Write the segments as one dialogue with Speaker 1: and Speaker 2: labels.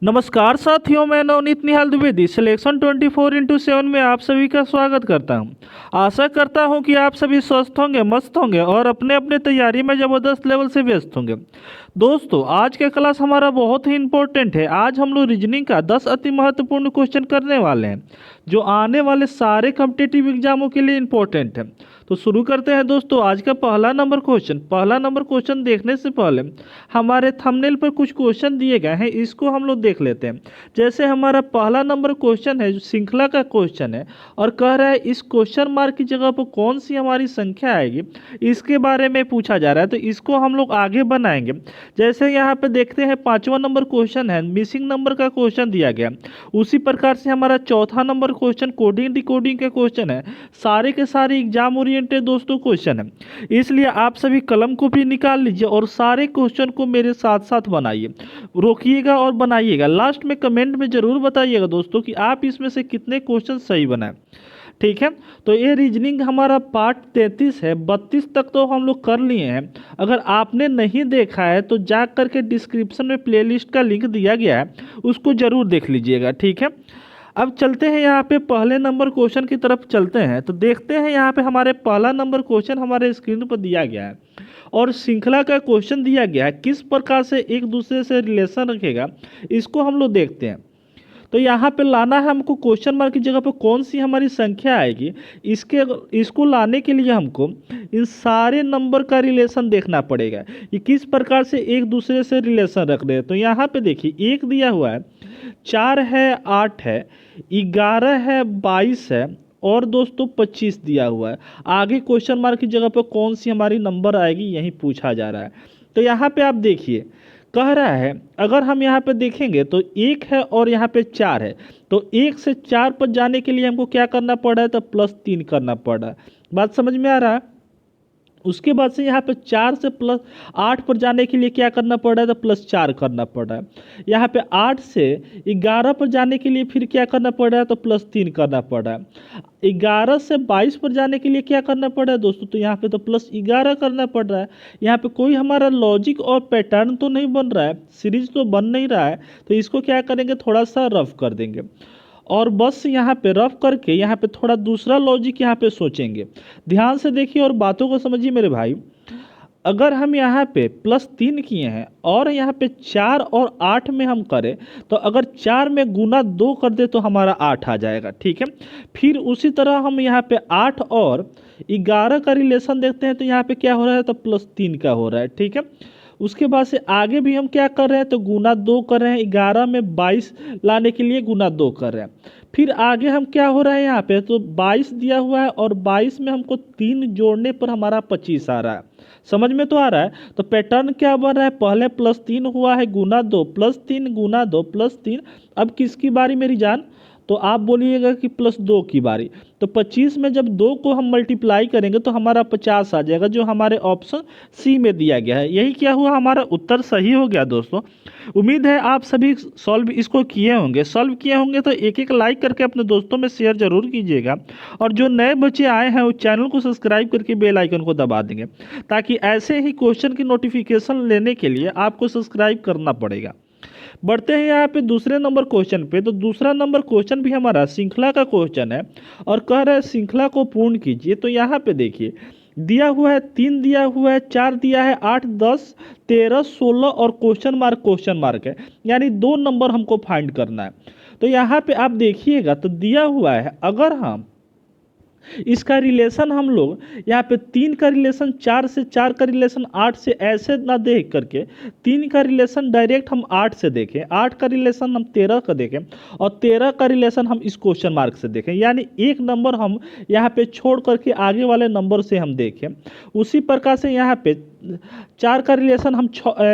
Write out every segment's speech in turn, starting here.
Speaker 1: नमस्कार साथियों, मैं नवनीत निहाल द्विवेदी सिलेक्शन 24x7 में आप सभी का स्वागत करता हूं। आशा करता हूं कि आप सभी स्वस्थ होंगे, मस्त होंगे और अपने अपने तैयारी में ज़बरदस्त लेवल से व्यस्त होंगे। दोस्तों, आज का क्लास हमारा बहुत ही इंपॉर्टेंट है। आज हम लोग रीजनिंग का 10 अति महत्वपूर्ण क्वेश्चन करने वाले हैं जो आने वाले सारे कॉम्पिटिटिव एग्जामों के लिए इम्पोर्टेंट है। तो शुरू करते हैं दोस्तों आज का पहला नंबर क्वेश्चन देखने से पहले हमारे थंबनेल पर कुछ क्वेश्चन दिए गए हैं, इसको हम लोग देख लेते हैं। जैसे हमारा पहला नंबर क्वेश्चन है जो श्रृंखला का क्वेश्चन है और कह रहा है इस क्वेश्चन मार्क की जगह पर कौन सी हमारी संख्या आएगी, इसके बारे में पूछा जा रहा है। तो इसको हम लोग आगे बनाएंगे। जैसे यहाँ पे देखते हैं पांचवा नंबर क्वेश्चन है, मिसिंग नंबर का क्वेश्चन दिया गया। उसी प्रकार से हमारा चौथा नंबर क्वेश्चन कोडिंग डिकोडिंग का क्वेश्चन है। सारे के सारे एग्जाम ओरिएंटेड दोस्तों क्वेश्चन है, इसलिए आप सभी कलम को भी निकाल लीजिए और सारे क्वेश्चन को मेरे साथ साथ बनाइए, रोकिएगा और बनाइएगा। लास्ट में कमेंट में जरूर बताइएगा दोस्तों कि आप इसमें से कितने क्वेश्चन सही बनाए। ठीक है, तो ये रीजनिंग हमारा पार्ट 33 है। 32 तक तो हम लोग कर लिए हैं। अगर आपने नहीं देखा है तो जा करके डिस्क्रिप्शन में प्लेलिस्ट का लिंक दिया गया है, उसको जरूर देख लीजिएगा। ठीक है, अब चलते हैं यहाँ पे पहले नंबर क्वेश्चन की तरफ चलते हैं। तो देखते हैं यहाँ पे हमारे पहला नंबर क्वेश्चन हमारे स्क्रीन पर दिया गया है और श्रृंखला का क्वेश्चन दिया गया है। किस प्रकार से एक दूसरे से रिलेशन रखेगा, इसको हम लोग देखते हैं। तो यहाँ पे लाना है हमको क्वेश्चन मार्क की जगह पे कौन सी हमारी संख्या आएगी, इसको लाने के लिए हमको इन सारे नंबर का रिलेशन देखना पड़ेगा, ये किस प्रकार से एक दूसरे से रिलेशन रख रहे हैं। तो यहाँ पे देखिए, एक दिया हुआ है, 4 है, 8 है, 11 है, 22 है और दोस्तों 25 दिया हुआ है। आगे क्वेश्चन मार्क की जगह पर कौन सी हमारी नंबर आएगी, यही पूछा जा रहा है। तो यहाँ पे आप देखिए, कह रहा है अगर हम यहाँ पे देखेंगे तो 1 है और यहाँ पे 4 है। तो 1 से 4 पर जाने के लिए हमको क्या करना पड़ रहा है, तो +3 करना पड़ रहा है। बात समझ में आ रहा है। उसके बाद से यहाँ पे 4 से +8 पर जाने के लिए क्या करना पड़ रहा है, तो +4 करना पड़ रहा है। यहाँ पे 8 से 11 पर जाने के लिए फिर क्या करना पड़ रहा है, तो +3 करना पड़ रहा है। 11 से 22 पर जाने के लिए क्या करना पड़ रहा है दोस्तों, तो यहाँ पे तो +11 करना पड़ रहा है। यहाँ पे कोई हमारा लॉजिक और पैटर्न तो नहीं बन रहा है, सीरीज तो बन नहीं रहा है। तो इसको क्या करेंगे, थोड़ा सा रफ कर देंगे और बस यहाँ पे रफ करके यहाँ पे थोड़ा दूसरा लॉजिक यहाँ पे सोचेंगे। ध्यान से देखिए और बातों को समझिए मेरे भाई। अगर हम यहाँ पे +3 किए हैं और यहाँ पे 4 और 8 में हम करें, तो अगर 4 में गुना 2 कर दे तो हमारा 8 आ जाएगा। ठीक है, फिर उसी तरह हम यहाँ पे 8 और 11 का रिलेशन देखते हैं। तो यहाँ पे क्या हो रहा है, तो +3 का हो रहा है। ठीक है, उसके बाद से आगे भी हम क्या कर रहे हैं, तो गुना 2 कर रहे हैं। 11 में 22 लाने के लिए गुना 2 कर रहे हैं। फिर आगे हम क्या हो रहा है, यहाँ पे तो 22 दिया हुआ है और 22 में हमको 3 जोड़ने पर हमारा 25 आ रहा है। समझ में तो आ रहा है। तो पैटर्न क्या बन रहा है, पहले +3 हुआ है, गुना 2, +3 गुना 2 +3। अब किसकी बारी मेरी जान, तो आप बोलिएगा कि +2 की बारी। तो 25 में जब 2 को हम मल्टीप्लाई करेंगे तो हमारा 50 आ जाएगा, जो हमारे ऑप्शन सी में दिया गया है। यही क्या हुआ, हमारा उत्तर सही हो गया दोस्तों। उम्मीद है आप सभी सॉल्व इसको किए होंगे। तो एक एक लाइक करके अपने दोस्तों में शेयर जरूर कीजिएगा और जो नए बच्चे आए हैं वो चैनल को सब्सक्राइब करके बेल आइकन को दबा देंगे, ताकि ऐसे ही क्वेश्चन की नोटिफिकेशन लेने के लिए आपको सब्सक्राइब करना पड़ेगा। बढ़ते हैं यहाँ पे दूसरे नंबर क्वेश्चन पे। तो दूसरा नंबर क्वेश्चन भी हमारा श्रृंखला का क्वेश्चन है और कह रहा है श्रृंखला को पूर्ण कीजिए। तो यहाँ पे देखिए, दिया हुआ है 3 दिया हुआ है, 4 दिया है, 8 10 13 16 और क्वेश्चन मार्क है, यानी 2 नंबर हमको फाइंड करना है। तो यहाँ पे आप देखिएगा, तो दिया हुआ है अगर हम इसका रिलेशन हम लोग यहाँ पे 3 का रिलेशन 4 से, 4 का रिलेशन 8 से ऐसे ना देख करके 3 का रिलेशन डायरेक्ट हम 8 से देखें, 8 का रिलेशन हम 13 का देखें और 13 का रिलेशन हम इस क्वेश्चन मार्क से देखें, यानी एक नंबर हम यहाँ पे छोड़ करके आगे वाले नंबर से हम देखें। उसी प्रकार से यहाँ पे 4 का रिलेशन हम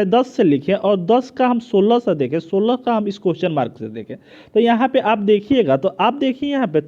Speaker 1: 10 से लिखें और 10 का हम 16 से देखें, 16 का हम इस क्वेश्चन मार्क से देखें। तो यहाँ पे आप देखिएगा, तो आप देखिए यहाँ पे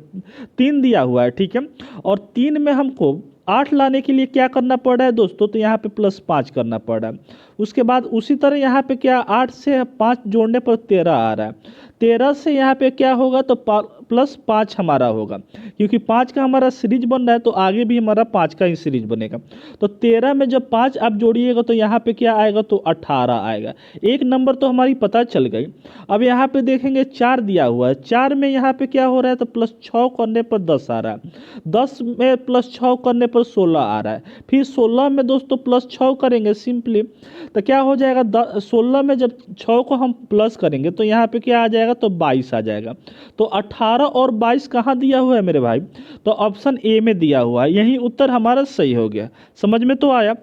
Speaker 1: 3 दिया हुआ है। ठीक है, और 3 में हमको 8 लाने के लिए क्या करना पड़ रहा है दोस्तों, तो यहाँ पे +5 करना पड़ रहा है। उसके बाद उसी तरह यहाँ पे क्या 8 से 5 जोड़ने पर 13 आ रहा है। 13 से यहाँ पे क्या होगा तो +5 हमारा होगा, क्योंकि 5 का हमारा सीरीज बन रहा है तो आगे भी हमारा 5 का ही सीरीज बनेगा। तो 13 में जब 5 आप जोड़िएगा तो यहाँ पे क्या आएगा तो 18 आएगा। एक नंबर तो हमारी पता चल गई। अब यहाँ पे देखेंगे 4 दिया हुआ है, 4 में यहाँ पे क्या हो रहा है तो +6 करने पर 10 आ रहा है, 10 में +6 करने पर 16 आ रहा है, फिर 16 में दोस्तों +6 करेंगे सिंपली तो क्या हो जाएगा 16 में जब 6 को हम प्लस करेंगे तो यहाँ पे क्या आ जाएगा तो 22 आ जाएगा। तो 18 और 22 कहाँ दिया हुआ है मेरे भाई, तो ऑप्शन ए में दिया हुआ है, यही उत्तर हमारा सही हो गया। समझ में तो आया।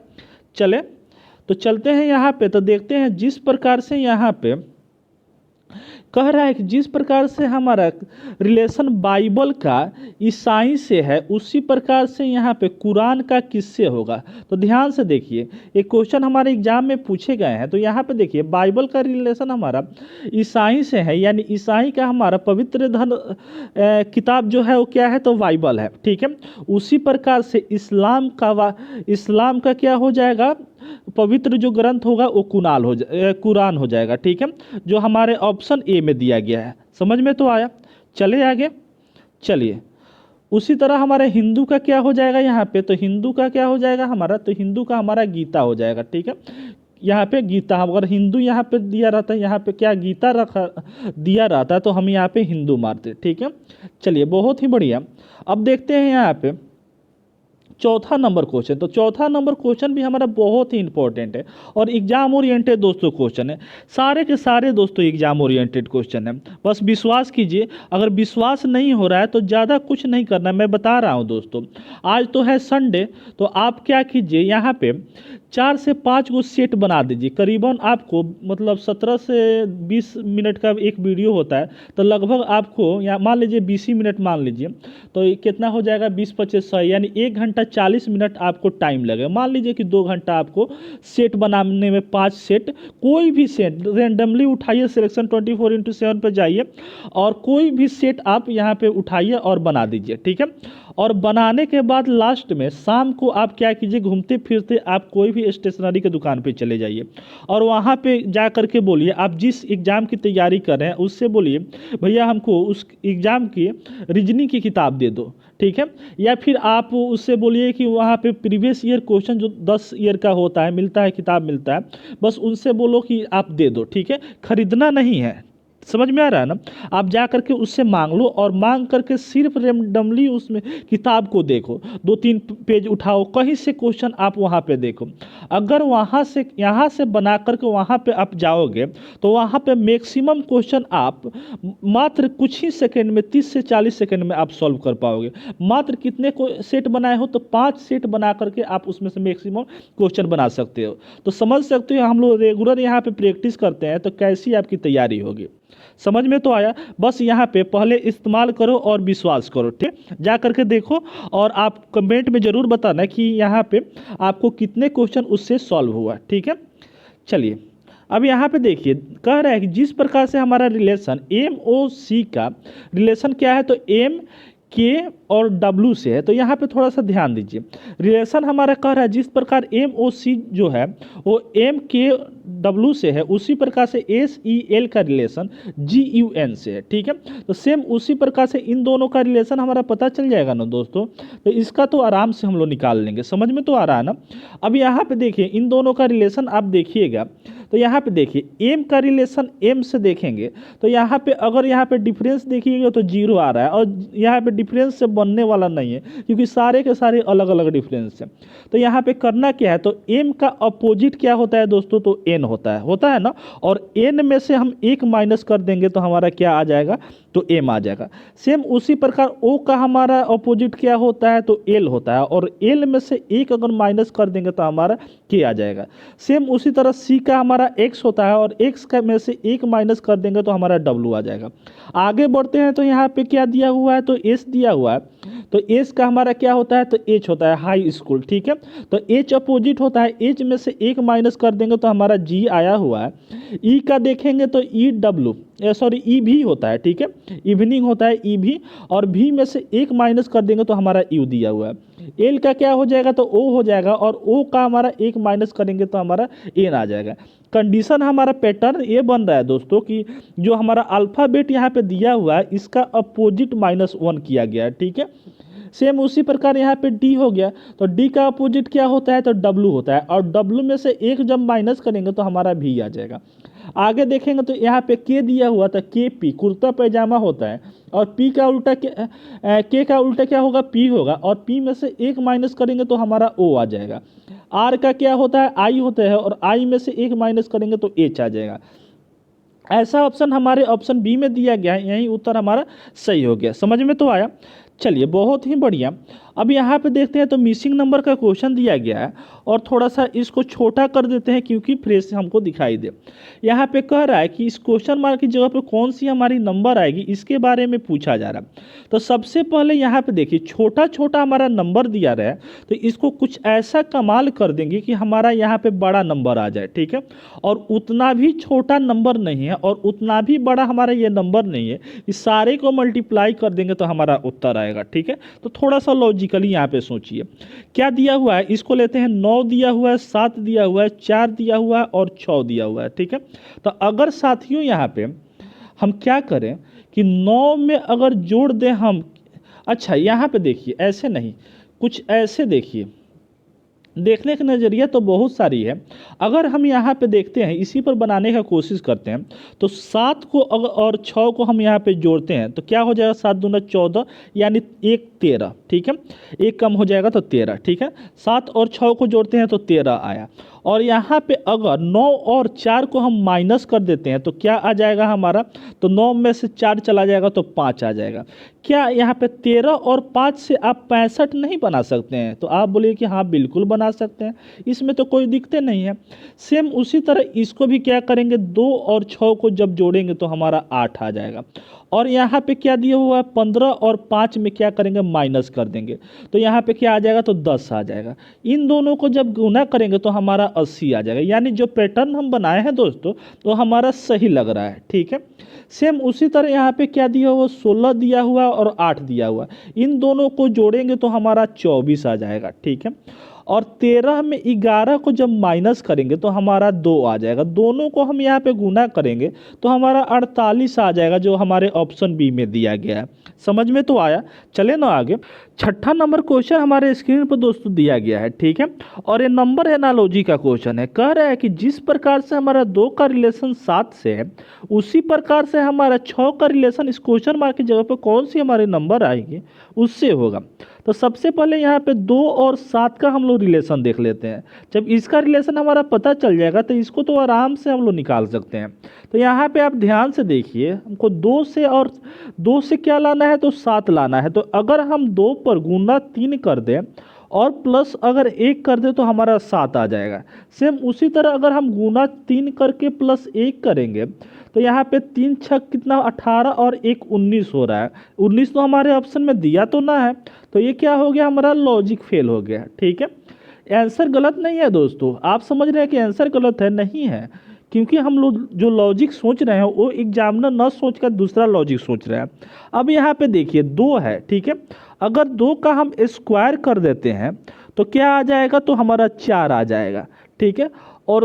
Speaker 1: चले तो चलते हैं यहाँ पे, तो देखते हैं जिस प्रकार से यहाँ पे कह रहा है कि जिस प्रकार से हमारा रिलेशन बाइबल का ईसाई से है उसी प्रकार से यहाँ पे कुरान का किससे होगा। तो ध्यान से देखिए, एक क्वेश्चन हमारे एग्जाम में पूछे गए हैं। तो यहाँ पे देखिए बाइबल का रिलेशन हमारा ईसाई से है, यानी ईसाई का हमारा पवित्र किताब जो है वो क्या है तो बाइबल है, ठीक है। उसी प्रकार से इस्लाम का क्या हो जाएगा, पवित्र जो ग्रंथ होगा वो कुरान हो जाएगा, ठीक है, जो हमारे ऑप्शन ए में दिया गया है। समझ में तो आया। चले आगे। चलिए उसी तरह हमारे हिंदू का क्या हो जाएगा यहाँ पे, तो हिंदू का क्या हो जाएगा हमारा, तो हिंदू का हमारा गीता हो जाएगा, ठीक है। यहाँ पे गीता, अगर हिंदू यहाँ पे दिया रहता है, यहाँ पे क्या गीता रखा दिया रहता है तो हम यहाँ पे हिंदू मारते, ठीक है। चलिए बहुत ही बढ़िया। अब देखते हैं यहाँ पे चौथा नंबर क्वेश्चन। तो चौथा नंबर क्वेश्चन भी हमारा बहुत ही इंपॉर्टेंट है और एग्जाम ओरिएंटेड दोस्तों क्वेश्चन है, सारे के सारे दोस्तों एग्जाम ओरिएंटेड क्वेश्चन है। बस विश्वास कीजिए, अगर विश्वास नहीं हो रहा है तो ज़्यादा कुछ नहीं करना, मैं बता रहा हूँ दोस्तों। आज तो है संडे, तो आप क्या कीजिए यहाँ पे 4 से 5 को सेट बना दीजिए। करीबन आपको मतलब 17 से 20 मिनट का एक वीडियो होता है, तो लगभग आपको यहाँ मान लीजिए 20 ही मिनट मान लीजिए, तो ये कितना हो जाएगा 20-25 यानी 1 घंटा 40 मिनट आपको टाइम लगेगा। मान लीजिए कि 2 घंटा आपको सेट बनाने में, 5 सेट, कोई भी सेट रेंडमली उठाइए, सिलेक्शन 24/7 पे जाइए और कोई भी सेट आप यहाँ पे उठाइए और बना दीजिए, ठीक है। और बनाने के बाद लास्ट में शाम को आप क्या कीजिए, घूमते फिरते आप कोई भी स्टेशनरी की दुकान पे चले जाइए और वहाँ पे जा कर के बोलिए, आप जिस एग्ज़ाम की तैयारी कर रहे हैं उससे बोलिए भैया हमको उस एग्ज़ाम की रीजनिंग की किताब दे दो, ठीक है। या फिर आप उससे बोलिए कि वहाँ पे प्रीवियस ईयर क्वेश्चन जो 10 ईयर का होता है मिलता है, किताब मिलता है, बस उनसे बोलो कि आप दे दो, ठीक है। खरीदना नहीं है, समझ में आ रहा है ना। आप जा करके उससे मांग लो और मांग करके सिर्फ रेंडमली उसमें किताब को देखो, 2-3 पेज उठाओ, कहीं से क्वेश्चन आप वहाँ पे देखो। अगर वहाँ से यहाँ से बना करके वहाँ पे आप जाओगे तो वहाँ पे मैक्सिमम क्वेश्चन आप मात्र कुछ ही सेकंड में, 30 से 40 सेकंड में आप सॉल्व कर पाओगे। मात्र कितने को सेट बनाए हो, तो 5 सेट बना करके आप उसमें से मैक्सिमम क्वेश्चन बना सकते हो। तो समझ सकते हो हम लोग रेगुलर यहाँ पे प्रैक्टिस करते हैं तो कैसी आपकी तैयारी होगी। समझ में तो आया। बस यहाँ पे पहले इस्तेमाल करो और विश्वास करो, ठीक, जा करके देखो और आप कमेंट में ज़रूर बताना कि यहाँ पे आपको कितने क्वेश्चन उससे सॉल्व हुआ, ठीक है। चलिए अब यहाँ पे देखिए, कह रहा है कि जिस प्रकार से हमारा रिलेशन MOC का रिलेशन क्या है, तो M K और W से है। तो यहाँ पे थोड़ा सा ध्यान दीजिए, रिलेशन हमारा कह रहा है जिस प्रकार MOC जो है वो MKW से है, उसी प्रकार से SEL का रिलेशन GUN से है, ठीक है। तो सेम उसी प्रकार से इन दोनों का रिलेशन हमारा पता चल जाएगा ना दोस्तों। तो इसका तो आराम से हम लोग निकाल लेंगे, समझ में तो आ रहा है ना। अब यहाँ पे देखिए इन दोनों का रिलेशन आप देखिएगा, तो यहाँ पे देखिए M का रिलेशन M से देखेंगे तो यहाँ पे अगर यहाँ पे डिफरेंस देखिएगा तो 0 आ रहा है और यहाँ पे डिफरेंस से बनने वाला नहीं है, क्योंकि सारे के सारे अलग अलग डिफरेंस है। तो यहाँ पे करना क्या है, तो M का अपोजिट क्या होता है दोस्तों, तो N होता है ना। और N में से हम 1 माइनस कर देंगे तो हमारा क्या आ जाएगा, तो M आ जाएगा। सेम उसी प्रकार O का हमारा अपोजिट क्या होता है, तो L होता है और L में से 1 अगर माइनस कर देंगे तो हमारा K आ जाएगा। सेम उसी तरह C का हमारा X होता है और X का में से 1 माइनस कर देंगे तो हमारा W आ जाएगा। आगे बढ़ते हैं तो यहाँ पे क्या दिया हुआ है, तो S दिया हुआ है। तो एच का हमारा क्या होता है, तो एच होता है हाई स्कूल, ठीक है। तो एच अपोजिट होता है, एच में से 1 माइनस कर देंगे तो हमारा जी आया हुआ है। ई का देखेंगे तो ई डब्ल्यू ई भी होता है, ठीक है, इवनिंग होता है ई भी, और भी में से 1 माइनस कर देंगे तो हमारा यू दिया हुआ है। एल का क्या हो जाएगा तो ओ हो जाएगा, और ओ का हमारा एक माइनस करेंगे तो हमारा एन आ जाएगा। कंडीशन हमारा पैटर्न ये बन रहा है दोस्तों कि जो हमारा अल्फ़ाबेट यहाँ पे दिया हुआ है इसका अपोजिट -1 किया गया है, ठीक है। सेम उसी प्रकार यहाँ पे डी हो गया, तो डी का अपोजिट क्या होता है तो डब्लू होता है, और डब्लू में से एक जब माइनस करेंगे तो हमारा भी आ जाएगा। आगे देखेंगे तो यहाँ पे के दिया हुआ था, के पी कुर्ता पैजामा होता है, और पी का उल्टा के का उल्टा क्या होगा पी होगा, और पी में से एक माइनस करेंगे तो हमारा ओ आ जाएगा। आर का क्या होता है आई होता है, और आई में से एक माइनस करेंगे तो एच आ जाएगा। ऐसा ऑप्शन हमारे ऑप्शन बी में दिया गया है, यही उत्तर हमारा सही हो गया। समझ में तो आया? चलिए बहुत ही बढ़िया। अब यहाँ पे देखते हैं तो मिसिंग नंबर का क्वेश्चन दिया गया है, और थोड़ा सा इसको छोटा कर देते हैं क्योंकि फ्रेश हमको दिखाई दे। यहाँ पे कह रहा है कि इस क्वेश्चन मार्क की जगह पे कौन सी हमारी नंबर आएगी इसके बारे में पूछा जा रहा है। तो सबसे पहले यहाँ पे देखिए छोटा छोटा हमारा नंबर दिया रहा है, तो इसको कुछ ऐसा कमाल कर देंगे कि हमारा यहाँ पे बड़ा नंबर आ जाए, ठीक है। और उतना भी छोटा नंबर नहीं है और उतना भी बड़ा हमारा ये नंबर नहीं है, इस सारे को मल्टीप्लाई कर देंगे तो हमारा उत्तर आएगा, ठीक है। तो थोड़ा सा लॉजिकली यहाँ पे सोचिए क्या दिया हुआ है, इसको लेते हैं 9 दिया हुआ है, 7 दिया हुआ है, 4 दिया हुआ है और 6 दिया हुआ है, ठीक है। तो अगर साथियों यहाँ पे हम क्या करें कि 9 में अगर जोड़ दें हम, अच्छा यहाँ पे देखिए ऐसे नहीं, कुछ ऐसे देखिए, देखने का नज़रिया तो बहुत सारी है। अगर हम यहाँ पे देखते हैं इसी पर बनाने का कोशिश करते हैं तो 7 को अगर और 6 को हम यहाँ पे जोड़ते हैं तो क्या हो जाएगा, 7 दूना 14 यानी 1 13, ठीक है। एक कम हो जाएगा तो 13, ठीक है। 7 और 6 को जोड़ते हैं तो 13 आया, और यहाँ पे अगर 9 और 4 को हम माइनस कर देते हैं तो क्या आ जाएगा हमारा, तो 9 में से 4 चला जाएगा तो 5 आ जाएगा। क्या यहाँ पे 13 और 5 से आप 65 नहीं बना सकते हैं, तो आप बोलिए कि हाँ बिल्कुल बना सकते हैं, इसमें तो कोई दिक्कत नहीं है। सेम उसी तरह इसको भी क्या करेंगे, 2 और 6 को जब जोड़ेंगे तो हमारा 8 आ जाएगा। और यहाँ पे क्या दिया हुआ है, 15 और 5 में क्या करेंगे माइनस कर देंगे तो यहाँ पे क्या आ जाएगा, तो 10 आ जाएगा। इन दोनों को जब गुना करेंगे तो हमारा 80 आ जाएगा। यानी जो पैटर्न हम बनाए हैं दोस्तों तो हमारा सही लग रहा है, ठीक है। सेम उसी तरह यहाँ पे क्या दिया हुआ, 16 दिया हुआ और 8 दिया हुआ, इन दोनों को जोड़ेंगे तो हमारा 24 आ जाएगा, ठीक है। और 13 में 11 को जब माइनस करेंगे तो हमारा 2 आ जाएगा। दोनों को हम यहाँ पे गुना करेंगे तो हमारा 48 आ जाएगा, जो हमारे ऑप्शन बी में दिया गया है। समझ में तो आया? चले ना आगे। छठा नंबर क्वेश्चन हमारे स्क्रीन पर दोस्तों दिया गया है, ठीक है। और ये नंबर एनालॉजी का क्वेश्चन है। कह रहा है कि जिस प्रकार से हमारा 2 का रिलेशन 7 से है उसी प्रकार से हमारा 6 का रिलेशन इस क्वेश्चन मार्क की जगह पर कौन सी हमारे नंबर आएगी उससे होगा। तो सबसे पहले यहाँ पे 2 और 7 का हम लोग रिलेशन देख लेते हैं। जब इसका रिलेशन हमारा पता चल जाएगा तो इसको तो आराम से हम लोग निकाल सकते हैं। तो यहाँ पे आप ध्यान से देखिए, हमको 2 से क्या लाना है, तो 7 लाना है। तो अगर हम 2 पर गुना 3 कर दें और प्लस अगर 1 कर दें तो हमारा 7 आ जाएगा। सेम उसी तरह अगर हम गुना 3 करके प्लस 1 करेंगे तो यहाँ पे 3 छक कितना, 18 और 1 19 हो रहा है। 19 तो हमारे ऑप्शन में दिया तो ना है, तो ये क्या हो गया, हमारा लॉजिक फेल हो गया, ठीक है। आंसर गलत नहीं है दोस्तों, आप समझ रहे हैं कि आंसर गलत है, नहीं है, क्योंकि हम लोग जो लॉजिक सोच रहे हैं वो एग्जामिनर न सोच कर दूसरा लॉजिक सोच रहे हैं। अब यहाँ पे देखिए 2 है, ठीक है। अगर 2 का हम स्क्वायर कर देते हैं तो क्या आ जाएगा, तो हमारा 4 आ जाएगा, ठीक है। और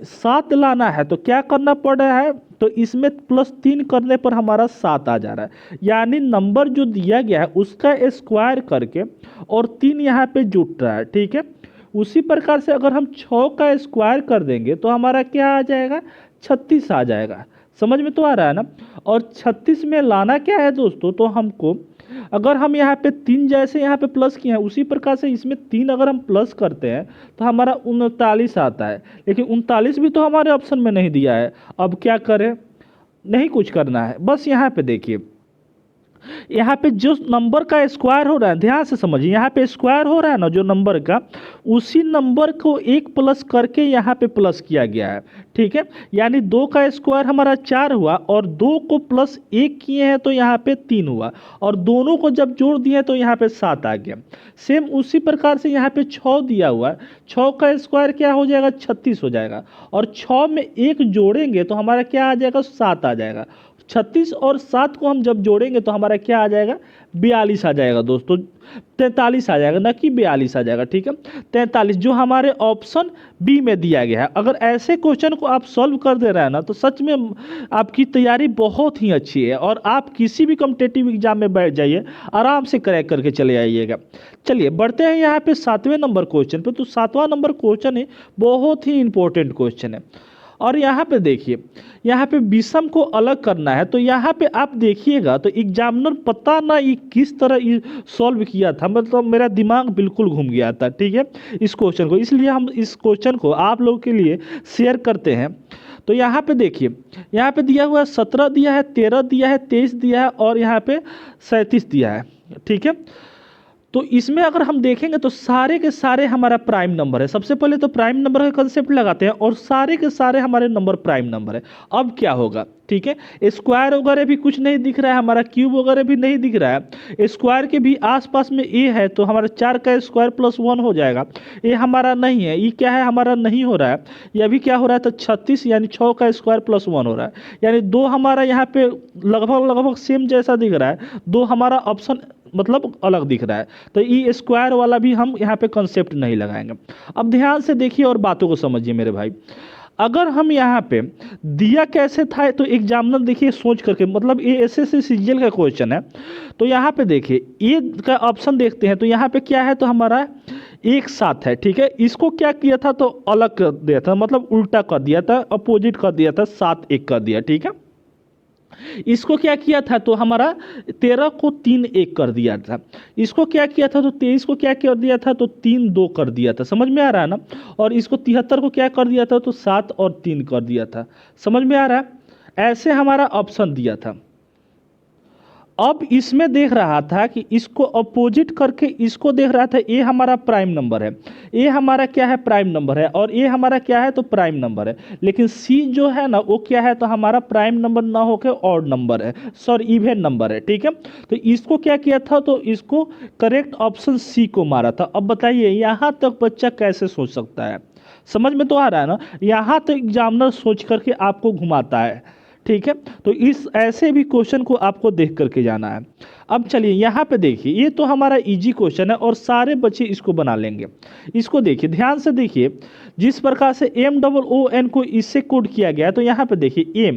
Speaker 1: 7 लाना है तो क्या करना पड़ रहा है, तो इसमें प्लस 3 करने पर हमारा 7 आ जा रहा है। यानी नंबर जो दिया गया है उसका स्क्वायर करके और 3 यहाँ पे जुट रहा है, ठीक है। उसी प्रकार से अगर हम 6 का स्क्वायर कर देंगे तो हमारा क्या आ जाएगा, 36 आ जाएगा। समझ में तो आ रहा है ना। और 36 में लाना क्या है दोस्तों, तो हमको अगर हम यहाँ पे 3 जैसे यहाँ पे प्लस किए हैं उसी प्रकार से इसमें 3 अगर हम प्लस करते हैं तो हमारा 39 आता है। लेकिन 39 भी तो हमारे ऑप्शन में नहीं दिया है। अब क्या करें, नहीं कुछ करना है, बस यहाँ पे देखिए, यहाँ पे जो नंबर का स्क्वायर हो रहा है, ध्यान से समझिए, यहाँ पे स्क्वायर हो रहा है ना जो नंबर का, उसी नंबर को 1 प्लस करके यहाँ पे प्लस किया गया है, ठीक है। यानी 2 का स्क्वायर हमारा 4 हुआ और 2 को प्लस 1 किए हैं तो यहाँ पे 3 हुआ, और दोनों को जब जोड़ दिए तो यहाँ पे 7 आ गया। सेम उसी प्रकार से यहाँ पे 6 दिया हुआ है, 6 का स्क्वायर क्या हो जाएगा, 36 हो जाएगा, और 6 में 1 जोड़ेंगे तो हमारा क्या आ जाएगा, 7 आ जाएगा। 36 और 7 को हम जब जोड़ेंगे तो हमारा क्या क्या आ जाएगा, 42 आ जाएगा दोस्तों, 43 आ जाएगा, ना कि 42 आ जाएगा, ठीक है। 43 जो हमारे ऑप्शन बी में दिया गया है। अगर ऐसे क्वेश्चन को आप सॉल्व कर दे रहे हैं ना, तो सच में आपकी तैयारी बहुत ही अच्छी है और आप किसी भी कॉम्पिटिटिव एग्जाम में बैठ जाइए, आराम से क्रैक करके चले आइएगा। चलिए बढ़ते हैं यहाँ पे 7वें नंबर क्वेश्चन पे। तो 7वां नंबर क्वेश्चन है, बहुत ही इंपॉर्टेंट क्वेश्चन है। और यहाँ पे देखिए, यहाँ पे विषम को अलग करना है। तो यहाँ पे आप देखिएगा तो एग्जामिनर पता ना ये किस तरह सॉल्व किया था, मतलब मेरा दिमाग बिल्कुल घूम गया था, ठीक है, इस क्वेश्चन को। इसलिए हम इस क्वेश्चन को आप लोगों के लिए शेयर करते हैं। तो यहाँ पे देखिए, यहाँ पे दिया हुआ है 17 दिया है, 13 दिया है, 23 दिया है और यहाँ पे 37 दिया है, ठीक है। तो इसमें अगर हम देखेंगे तो सारे के सारे हमारा प्राइम नंबर है। सबसे पहले तो प्राइम नंबर का कंसेप्ट लगाते हैं और सारे के सारे हमारे नंबर प्राइम नंबर है। अब क्या होगा, ठीक है, स्क्वायर वगैरह भी कुछ नहीं दिख रहा है, हमारा क्यूब वगैरह भी नहीं दिख रहा है। स्क्वायर के भी आसपास में ए है, तो हमारा 4 का स्क्वायर प्लस 1 हो जाएगा। ये हमारा नहीं है, ये क्या है, हमारा नहीं हो रहा है। ये अभी क्या हो रहा है, तो 36 यानी 6 का स्क्वायर प्लस 1 हो रहा है, यानी 2 हमारा यहाँ पे लगभग सेम जैसा दिख रहा है, 2 हमारा ऑप्शन मतलब अलग दिख रहा है। तो ये स्क्वायर वाला भी हम यहाँ पे कंसेप्ट नहीं लगाएंगे। अब ध्यान से देखिए और बातों को समझिए मेरे भाई। अगर हम यहाँ पे दिया कैसे था, तो एग्जामिनर देखिए सोच करके, मतलब ये एसएससी सीजीएल का क्वेश्चन है। तो यहाँ पे देखिए ए का ऑप्शन देखते हैं, तो यहाँ पे क्या है, तो हमारा एक साथ है, ठीक है। इसको क्या किया था, तो अलग कर दिया था, मतलब उल्टा कर दिया था, अपोजिट कर दिया था, 7 1 कर दिया, ठीक है। इसको क्या किया था, तो हमारा 13 को 3 1 कर दिया था। इसको क्या किया था, तो 23 को क्या कर दिया था, तो 3 2 कर दिया था। समझ में आ रहा है ना। और इसको 73 को क्या कर दिया था, तो 7 और 3 कर दिया था। समझ में आ रहा है। ऐसे हमारा ऑप्शन दिया था। अब इसमें देख रहा था कि इसको अपोजिट करके इसको देख रहा था, ये हमारा प्राइम नंबर है, ये हमारा क्या है, प्राइम नंबर है, और ये हमारा क्या है, तो प्राइम नंबर है। लेकिन सी जो है ना, वो क्या है, तो हमारा प्राइम नंबर ना होकर ऑड नंबर है, सॉरी इवन नंबर है, ठीक है। तो इसको क्या किया था, तो इसको करेक्ट ऑप्शन सी को मारा था। अब बताइए यहाँ तक बच्चा कैसे सोच सकता है। समझ में तो आ रहा है ना। यहाँ तक एग्जामिनर सोच करके आपको घुमाता है, ठीक है। तो इस ऐसे भी क्वेश्चन को आपको देख करके जाना है। अब चलिए यहाँ पे देखिए, ये तो हमारा इजी क्वेश्चन है और सारे बच्चे इसको बना लेंगे। इसको देखिए, ध्यान से देखिए, जिस प्रकार से MOON को इससे कोड किया गया है। तो यहाँ पे देखिए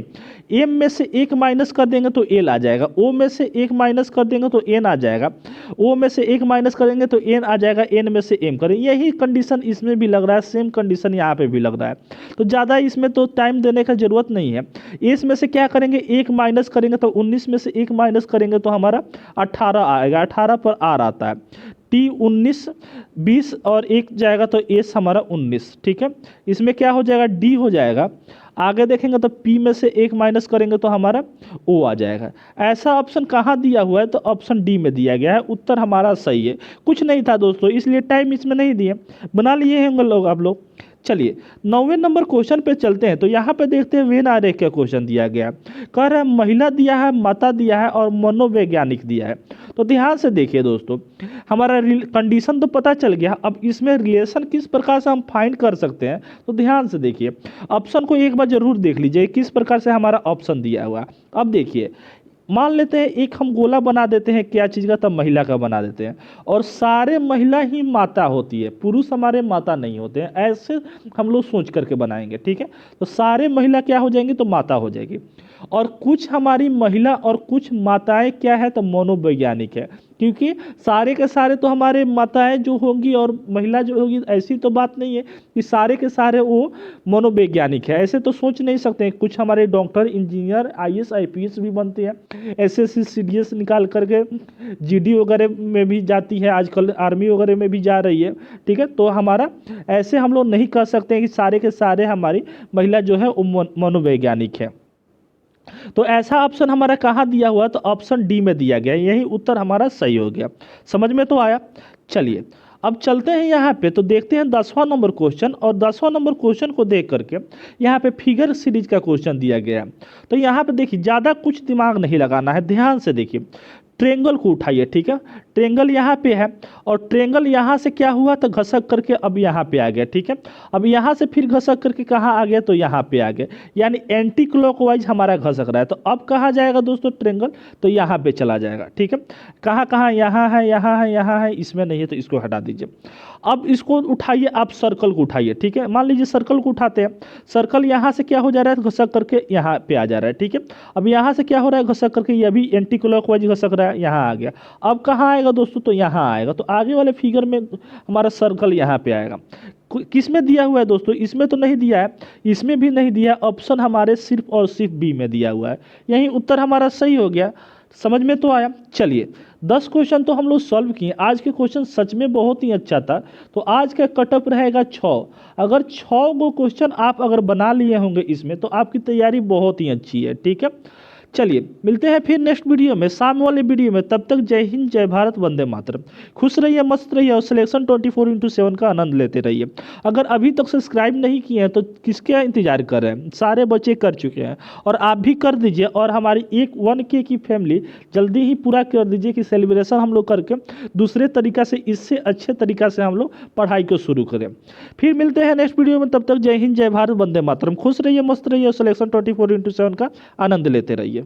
Speaker 1: एम में से 1 माइनस कर देंगे तो एल आ जाएगा, ओ में से 1 माइनस कर देंगे तो एन आ जाएगा, ओ में से 1 माइनस करेंगे तो एन आ जाएगा, एन में से एम करेंगे। यही कंडीशन इसमें भी लग रहा है, सेम कंडीशन यहाँ पे भी लग रहा है। तो ज़्यादा इसमें तो टाइम देने का ज़रूरत नहीं है। इसमें से क्या करेंगे, 1 माइनस करेंगे तो 19 में से 1 माइनस करेंगे तो हमारा 18 आएगा, 18 पर आर आता है, टी 19 20 और 1 जाएगा तो एस हमारा 19, ठीक है। इसमें क्या हो जाएगा, डी हो जाएगा। आगे देखेंगे तो पी में से 1 माइनस करेंगे तो हमारा ओ आ जाएगा। ऐसा ऑप्शन कहाँ दिया हुआ है, तो ऑप्शन डी में दिया गया है। उत्तर हमारा सही है। कुछ नहीं था दोस्तों, इसलिए टाइम इसमें नहीं दिए, बना लिए होंगे लोग आप लोग। चलिए 9वें नंबर क्वेश्चन पे चलते हैं। तो यहाँ पे देखते हैं वेन आरेख का क्वेश्चन दिया गया है। कह रहा है महिला दिया है, माता दिया है और मनोवैज्ञानिक दिया है। तो ध्यान से देखिए दोस्तों, हमारा कंडीशन तो पता चल गया। अब इसमें रिलेशन किस प्रकार से हम फाइंड कर सकते हैं, तो ध्यान से देखिए, ऑप्शन को एक बार जरूर देख लीजिए किस प्रकार से हमारा ऑप्शन दिया हुआ। अब देखिए, मान लेते हैं एक हम गोला बना देते हैं, क्या चीज़ का, तब महिला का बना देते हैं, और सारे महिला ही माता होती है, पुरुष हमारे माता नहीं होते हैं। ऐसे हम लोग सोच करके बनाएंगे, ठीक है। तो सारे महिला क्या हो जाएंगी, तो माता हो जाएगी, और कुछ हमारी महिला और कुछ माताएं क्या है, तो मनोवैज्ञानिक है, क्योंकि सारे के सारे तो हमारे माताएं जो होंगी और महिला जो होगी, ऐसी तो बात नहीं है कि सारे के सारे वो मनोवैज्ञानिक है। ऐसे तो सोच नहीं सकते हैं। कुछ हमारे डॉक्टर, इंजीनियर, IAS IPS भी बनते हैं, SSC CDS निकाल करके GD वगैरह में भी जाती है, आजकल आर्मी वगैरह में भी जा रही है, ठीक है। तो हमारा ऐसे हम लोग नहीं कर सकते हैं कि सारे के सारे हमारी महिला जो है वो मनोवैज्ञानिक है। तो ऐसा ऑप्शन हमारा कहाँ दिया हुआ, तो ऑप्शन डी में दिया गया। यही उत्तर हमारा सही हो गया। समझ में तो आया। चलिए अब चलते हैं यहाँ पे, तो देखते हैं 10वां नंबर क्वेश्चन। और 10वां नंबर क्वेश्चन को देख करके यहाँ पे फिगर सीरीज का क्वेश्चन दिया गया है। तो यहाँ पे देखिए, ज़्यादा कुछ दिमाग नहीं लगाना है, ध्यान से देखिए। ट्रेंगल को उठाइए, ठीक है। ट्रेंगल यहाँ पे है और ट्रेंगल यहाँ से क्या हुआ तो घसक करके अब यहाँ पे आ गया, ठीक है। अब यहाँ से फिर घसक करके कहाँ आ गया तो यहाँ पे आ गया, यानी एंटी क्लॉकवाइज हमारा घसक रहा है। तो अब कहाँ जाएगा दोस्तों ट्रेंगल, तो यहाँ पे चला जाएगा, ठीक है। कहाँ कहाँ, यहाँ है, यहाँ है, यहाँ है, इसमें नहीं है तो इसको हटा दीजिए। अब इसको उठाइए, आप सर्कल को उठाइए, ठीक है। मान लीजिए सर्कल को उठाते हैं, सर्कल यहाँ से क्या हो जा रहा है घसक करके यहाँ पे आ जा रहा है, ठीक है। अब यहाँ से क्या हो रहा है घसक करके, ये भी एंटी क्लॉकवाइज घसक रहा है, यहाँ आ गया। अब कहाँ आएगा दोस्तों, तो यहाँ आएगा। तो आगे वाले फिगर में हमारा सर्कल यहाँ पे आएगा। किस में दिया हुआ है दोस्तों, इसमें तो नहीं दिया है, इसमें भी नहीं दिया है, ऑप्शन हमारे सिर्फ और सिर्फ बी में दिया हुआ है। यही उत्तर हमारा सही हो गया। समझ में तो आया। चलिए 10 क्वेश्चन तो हम लोग सॉल्व किए। आज के क्वेश्चन सच में बहुत ही अच्छा था। तो आज का कटअप रहेगा 6। अगर 6 गो क्वेश्चन आप अगर बना लिए होंगे इसमें, तो आपकी तैयारी बहुत ही अच्छी है, ठीक है। चलिए मिलते हैं फिर नेक्स्ट वीडियो में, शाम वाले वीडियो में। तब तक जय हिंद, जय भारत, वंदे मातरम। खुश रहिए, मस्त रहिए और सिलेक्शन 24x7 का आनंद लेते रहिए। अगर अभी तक सब्सक्राइब नहीं किए हैं तो किसका इंतजार कर रहे हैं, सारे बच्चे कर चुके हैं और आप भी कर दीजिए। और हमारी 1K की फैमिली जल्दी ही पूरा कर दीजिए कि सेलिब्रेशन हम लोग करके दूसरे तरीका से, इससे अच्छे तरीका से हम लोग पढ़ाई को शुरू करें। फिर मिलते हैं नेक्स्ट वीडियो में, तब तक जय हिंद, जय भारत, वंदे मातरम। खुश रहिए, मस्त रहिए और सिलेक्शन 24x7 का आनंद लेते रहिए।